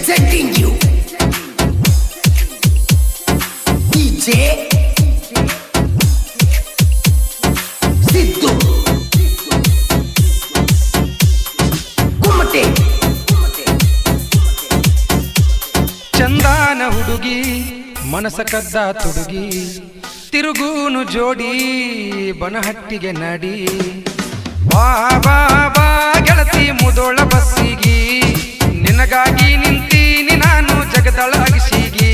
presenting you DJ Siddu Kumate ಚಂದಾನ ಹುಡುಗಿ ಮನಸ ಕದ್ದ ತುಡುಗಿ ತಿರುಗೂನು ಜೋಡಿ ಬನಹಟ್ಟಿಗೆ ನಡಿ ಬಾ ಬಾ ಬಾ ಗೆಳತಿ ಮುದೋಳ ಬಸ್ಸಿಗಿ ನಿನಗಾಗಿ ನಿಂತೀನಿ ನಾನು ಜಗದಳ ಅಗಿಸಿಗಿ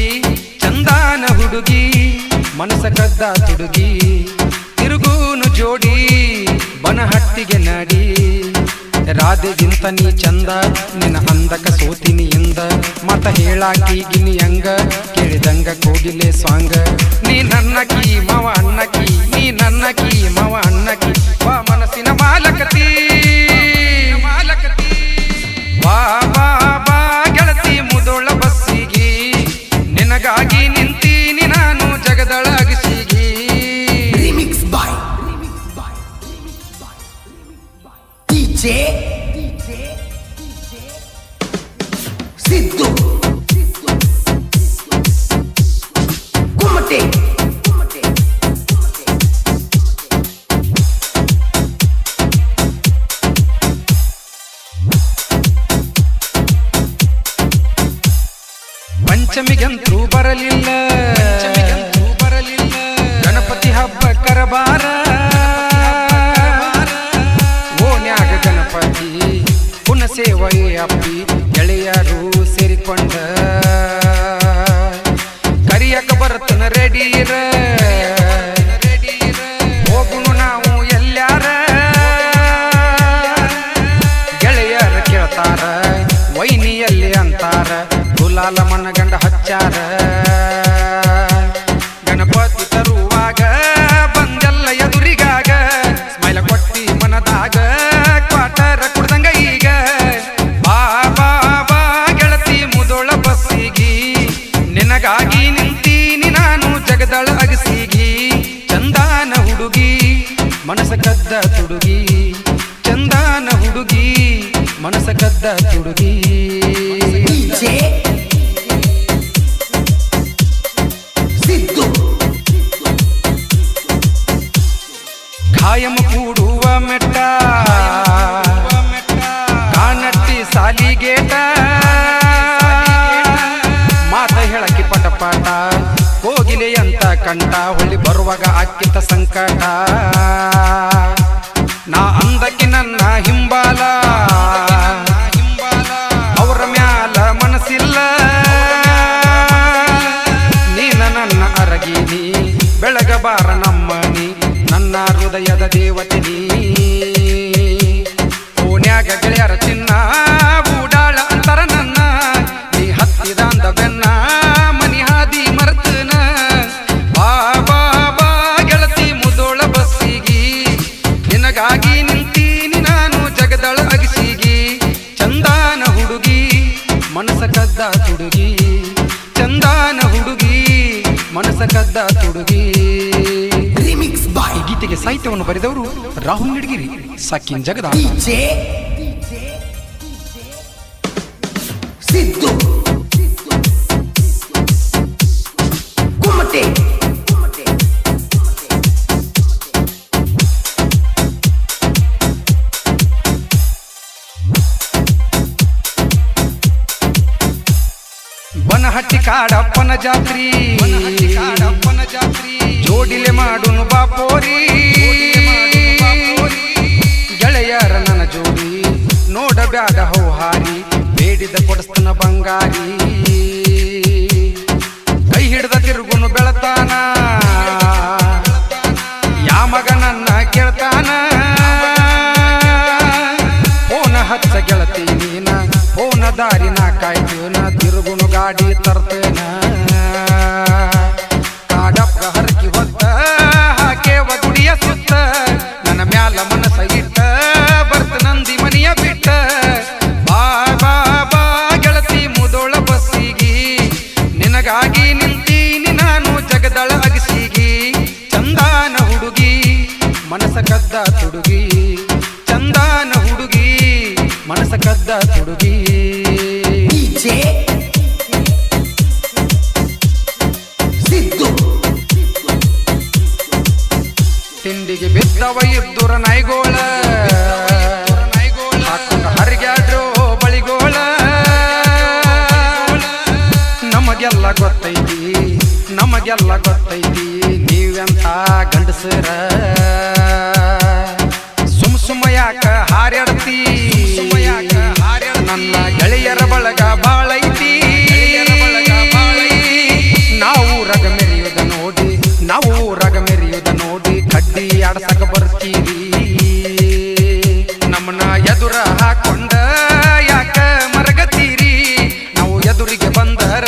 ಚಂದಾನ ಹುಡುಗಿ ಮನಸ ಕದ್ದ ತುಡುಗಿ ತಿರುಗೂನು ಜೋಡಿ ಬನಹಟ್ಟಿಗೆ ನಡಿ ರಾಧೆಗಿಂತ ನೀ ಚಂದ ನಿನ್ನ ಅಂದಕ ಸೋತಿನಿ ಎಂದ ಮತ ಹೇಳಾಕಿ ಗಿನಿ ಅಂಗ ಕೇಳಿದಂಗ ಕೋಗಿಲೆ ಸ್ವಾಂಗ ನೀ ನನ್ನಕಿ ಮವ ಅಣ್ಣಕಿ ನೀ ನನ್ನಕಿ ಮವ ಅಣ್ಣಕಿ ವಾ ಮನಸ್ಸಿನ ಮಾಲಕತಿ ವಾ ಬಾ ಬಾ ಗೆಳತಿ ಮುದೋಳ ಬಸ್ಸಿಗಿ ನಿನಗಾಗಿ ನಿಂತೀನಿ ನಾನು ಜಗದಳ ಅಗಸಿಗಿ Remix by DJ Siddu Kumate ಪಂಚಮಿಗಂತೂ ಬರಲಿಲ್ಲ ಗಣಪತಿ ಹಬ್ಬ ಕರಬಾರ ಓನ್ಯಾಗ ಗಣಪತಿ ಪುನಃಸೇವಯೇ ಅಪ್ಪಿ ಗೆಳೆಯರು ಸೇರಿಕೊಂಡ ಕರಿಯಕ ಬರ್ತನ ರೆಡಿರ ಹೋಗುನು ನಾವು ಎಲ್ಲಾರ ಗೆಳೆಯರ ಕೇಳ್ತಾರ ವೈನಿಯಲ್ಲಿ ಅಂತಾರ ಗುಲಾಲ ಮನಗಂಡ ಹಚ್ಚಾರ ಗಣಪತಿ ತರುವಾಗ ಬಂದೆಲ್ಲ ಎದುರಿಗಾಗ ಸ್ಮೈಲ ಕೊಟ್ಟಿ ಮನದಾಗ ಕ್ವಾಟರ ಕುಡ್ದಂಗ ಈಗ ಬಾ ಬಾ ಬಾ ಗೆಳತಿ ಮುದೋಳ ಬಸ್ಸಿಗಿ ನಿನಗಾಗಿ ನಿಂತೀನಿ ನಾನು ಜಗದಳ ಅಗಸಿಗಿ ಚಂದಾನ ಹುಡುಗಿ ಮನಸ ಕದ್ದ ತುಡುಗಿ ಚಂದಾನ ಹುಡುಗಿ ಮನಸ ಕದ್ದ ತುಡುಗಿ DJ Siddu ಖಾಯಂ ಕೂಡುವ ಮೆಟ್ಟ ಕಾನಟ್ಟಿ ಸಾಲಿಗೇಟ ಮಾತ ಹೇಳಕ್ಕೆ ಪಟಪಾಟ ಹೋಗಿಲೆ ಅಂತ ಕಂಠ ಹೊಳ್ಳಿ ಬರುವಾಗ ಅಕ್ಕಿತ ಸಂಕಟ ನಾ ಅಂದಕ್ಕೆ ನನ್ನ ಹಿಂಬಾಲ ಅವರ ಮ್ಯಾಲ ಮನಸ್ಸಿಲ್ಲ ನೀನ ನನ್ನ ಅರಗಿನಿ ಬೆಳಗಬಾರ ನಮ್ಮನಿ ನನ್ನ ಹೃದಯದ ದೇವತೆ ನೀ ಓನ್ಯಾಗ ಗೆಳೆಯರ ಚಿನ್ನ ಬೂಡಾಳ ಅಂತರ ನನ್ನ ನೀ ಹತ್ತಿದ ಅಂದ ಬೆನ್ನ ಮನಿ ಹಾದಿ ಮರ್ತನ ಬಾ ಬಾ ಬಾ ಗೆಳತಿ ಮುದೋಳ ಬಸ್ಸಿಗಿ ನಿನಗಾಗಿ ನಿಂತೀನಿ ನಾನು ಜಗದಳ ಅಗಸಿಗಿ ಚಂದಾನ ಹುಡುಗಿ ಮನಸ ಕದ್ದ ತುಡುಗಿ ಚಂದಾನ ಹುಡುಗಿ ಮನಸ ಕದ್ದ ತುಡುಗಿ Remix by ಈ ಗೀತೆಗೆ ಸಾಹಿತ್ಯವನ್ನು ಬರೆದವರು ರಾಹುಲ್ ನಿಡಗಿರಿ ಸಾಕಿನ್ ಜಗದ DJ Siddu Kumate ಬನಹಟ್ಟಿ ಕಾಡಪ್ಪನ ಜಾತ್ರಿ ಜೋಡಿಲೆ ಮಾಡುನು ಬಾಪೋರಿ ಗೆಳೆಯರ ನನ್ನ ಜೋಡಿ ನೋಡಬ್ಯಾಡ ಹೌಹಾರಿ ಬೇಡಿದ ಕೊಡಸ್ತನ ಬಂಗಾರಿ ಕೈ ಹಿಡ್ದ ತಿರುಗುನು ಬೆಳತಾನ ಯಾಮಗ ನನ್ನ ಕೇಳ್ತಾನ ಫೋನ ಹಚ್ಚ ಗೆಳತಿ ನೀನ ಫೋನ ದಾರಿನ ಕಾಯ್ತೇನ ತಿರುಗುನು ಗಾಡಿ ತರ್ತೇನ ಕಾಡಪ್ಪ ಹರಕಿ ಹೊತ್ತ ಹಾಕೇವ ಗುಡಿಯ ಸುತ್ತ ನನ್ನ ಮ್ಯಾಲ ಮನಸ ಇಟ್ಟ ಬರ್ತ ನಂದಿ ಮನಿಯ ಬಿಟ್ಟ ಬಾ ಬಾ ಬಾ ಗೆಳತಿ ಮುದೋಳ ಬಸ್ಸಿಗಿ ನಿನಗಾಗಿ ನಿಂತೀನಿ ನಾನು ಜಗದಳ ಅಗಸಿಗಿ ಚಂದಾನ ಹುಡುಗಿ ಮನಸ ಕದ್ದ ತುಡುಗಿ ಚಂದಾನ ಹುಡುಗಿ ಮನಸ ಕದ್ದ ತುಡುಗಿ DJ ಬಿದ್ದವ ಇದ್ದುರ ನಾಯಿಗೋಳ ಹಾಕೊಂಡ ಹರಿಗ್ಯಾಡ್ರೋ ಬಳಿಗೋಳ ನಮಗೆಲ್ಲ ಗೊತ್ತೈತಿ ನೀವೆಂತ ಗಂಡಸರ ಸುಮ್ಮ ಯಾಕ ಹಾರ್ಯಾಡ್ತಿ ನನ್ನ ಗೆಳೆಯರ ಬಳಗ ಬಾಳೈತಿ ನಾವು ರಗ ಮೆರೆಯುವುದ ನೋಡಿ ಕಡ್ಡಿ ಆಡ್ಸಕ ಬರ್ತೀರಿ ನಮ್ಮನ್ನ ಎದುರ ಹಾಕೊಂಡ ಯಾಕ ಮರಗತ್ತೀರಿ ನಾವು ಎದುರಿಗೆ ಬಂದರ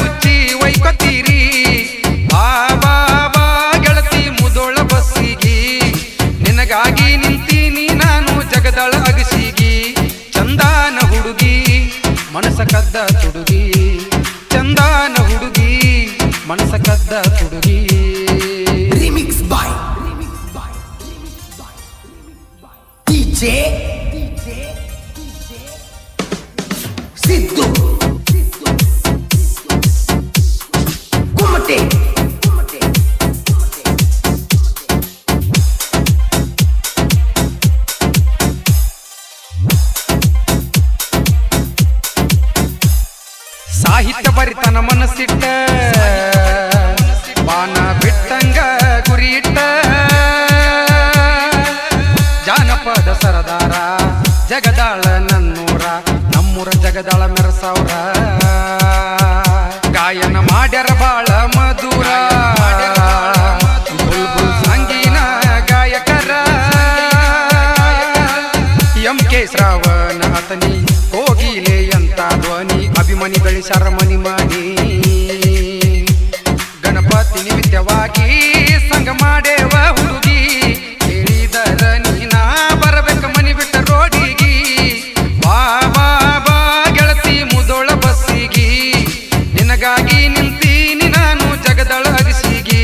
ಉಚ್ಚಿ ಒಯ್ಕೊತೀರಿ ಬಾ ಗೆಳತಿ ಮುದೋಳ ಬಸ್ಸಿಗಿ ನಿನಗಾಗಿ ನಿಂತೀನಿ ನಾನು ಜಗದಳ ಅಗಸಿಗಿ ಚಂದಾನ ಹುಡುಗಿ ಮನಸ ಕದ್ದ ತುಡುಗಿ ಚಂದಾನ ಹುಡುಗಿ ಮನಸ ಕದ್ದ ತುಡುಗಿ Remix by DJ Siddu Kumate ಸಾಹಿತ್ಯ ಬರಿತನ ಮನಸ್ಸಿಟ್ಟ ಬಾನ ಬಿಟ್ಟಂಗ ಗುರಿಯಿಟ್ಟ ಜಾನಪದ ಸರದಾರ ಜಗದಾಳ ನನ್ನೂರ ನಮ್ಮೂರ ಜಗದಾಳ ಮೆರಸವ್ರ ಗಾಯನ ಮಾಡ್ಯಾರ ಬಾಳ ಮಧುರ ಬುಲ್ಬುಲ್ ಸಂಗೀನ ಗಾಯಕರ MK ಶ್ರಾವಣ ಅತನಿ ಕೋಗಿಲೆ ಅಂತ ಧ್ವನಿ ಅಭಿಮಾನಿ ಗಳಿಸಾರ ಮನಿ ಗಣಪತಿ ನಿಮಿತ್ತವಾಗಿ ಸಂಗ ಮಾಡೇವ ಹುಡುಗಿ ಹೇಳಿದರ ನೀನ ಬರಬೇಕ ಮನಿ ಬಿಟ್ಟ ರೋಡಿಗಿ ಬಾ ಗೆಳತಿ ಮುದೋಳ ಬಸ್ಸಿಗಿ ನಿನಗಾಗಿ ನಿಂತೀನಿ ನಾನು ಜಗದಳ ಅಗಸಿಗಿ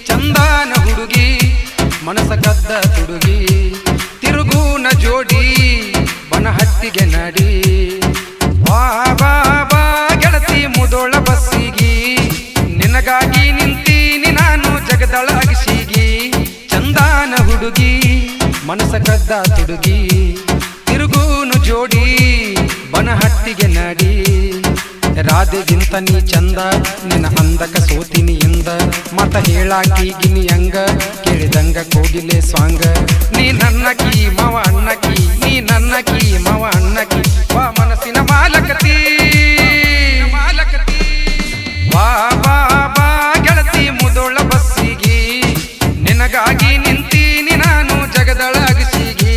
ಚಂದಾನ ಹುಡುಗಿ ಮನಸ ಕದ್ದ ತುಡುಗಿ ತಿರುಗೂನ ಜೋಡಿ ಬನಹಟ್ಟಿಗೆ ನಡಿ ಬಾ ಗೆಳತಿ ಮುದೋಳ ಬಸ್ಸಿಗಿ ನಿನಗಾಗಿ ನಿಂತೀನಿ ನಾನು ಜಗದಳ ಅಗಸಿಗಿ ಚಂದಾನ ಹುಡುಗಿ ಮನಸ ಕದ್ದ ತುಡುಗಿ ತಿರುಗೂನು ಜೋಡಿ ಬನಹಟ್ಟಿಗೆ ನಡಿ ರಾಧೆಗಿಂತ ನೀ ಚಂದ ನಿನ್ನ ಅಂದಕ ಸೋತಿನಿ ಎಂದ ಮತ ಹೇಳಾಕಿಗಿನಿ ಹಂಗ ಕೇಳಿದಂಗ ಕೋಗಿಲೆ ಸ್ವಾಂಗ ನೀ ನನ್ನಕಿ ಮವ ಅಣ್ಣಕಿ ನೀ ನನ್ನಕಿ ಮವ ಅಣ್ಣಕಿ ವಾ ಮನಸ್ಸಿನ ಮಾಲಕತಿ ವಾ ಗೆಳತಿ ಮುದೋಳ ಬಸ್ಸಿಗಿ ನಿನಗಾಗಿ ನಿಂತೀನಿ ನಾನು ಜಗದಳ ಅಗಸಿಗಿ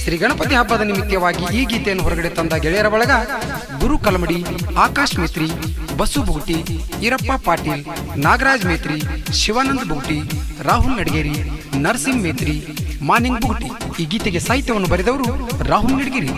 ಶ್ರೀ ಗಣಪತಿ ಹಬ್ಬದ ನಿಮಿತ್ತವಾಗಿ ಈ ಗೀತೆಯನ್ನು ಹೊರಗಡೆ ತಂದ ಗೆಳೆಯರ ಬಳಗ ಗುರು ಕಲಮಡಿ, ಆಕಾಶ್ ಮೇತ್ರಿ, ಬಸು ಬುಗುಟಿ, ಈರಪ್ಪ ಪಾಟೀಲ್, ನಾಗರಾಜ್ ಮೇತ್ರಿ, ಶಿವಾನಂದ್ ಬುಗುಟಿ, ರಾಹುಲ್ ನಡಗೇರಿ, ನರಸಿಂಗ್ ಮೇತ್ರಿ, ಮಾನಿಂಗ್ ಬುಗುಟಿ. ಈ ಗೀತೆಗೆ ಸಾಹಿತ್ಯವನ್ನು ಬರೆದವರು ರಾಹುಲ್ ನಡಗೇರಿ.